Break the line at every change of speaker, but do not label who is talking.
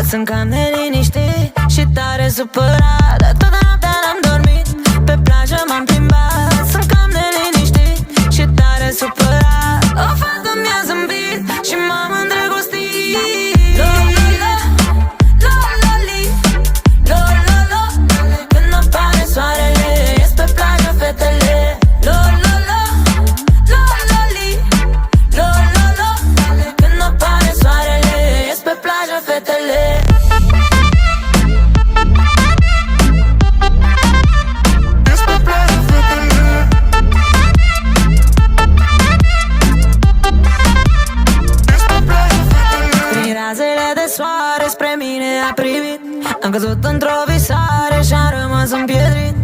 Sunt cam neliniștit și tare supărat, dar toată noaptea n-am dormit, pe plajă m-am plimbat. Sunt cam neliniștit și tare supărat. O fată mi-a zâmbit și m-am îndrăgostit. Lo-lo-lo, lo-lo-li, lo-lo-lo. Când apare soarele, ies pe plajă fetele. Lo-lo-lo, lo-lo-li, lo-lo-lo. Când apare soarele, ies pe plajă fetele. Razele de soare spre mine a privit. Am căzut într-o visare și-am rămas împietrit.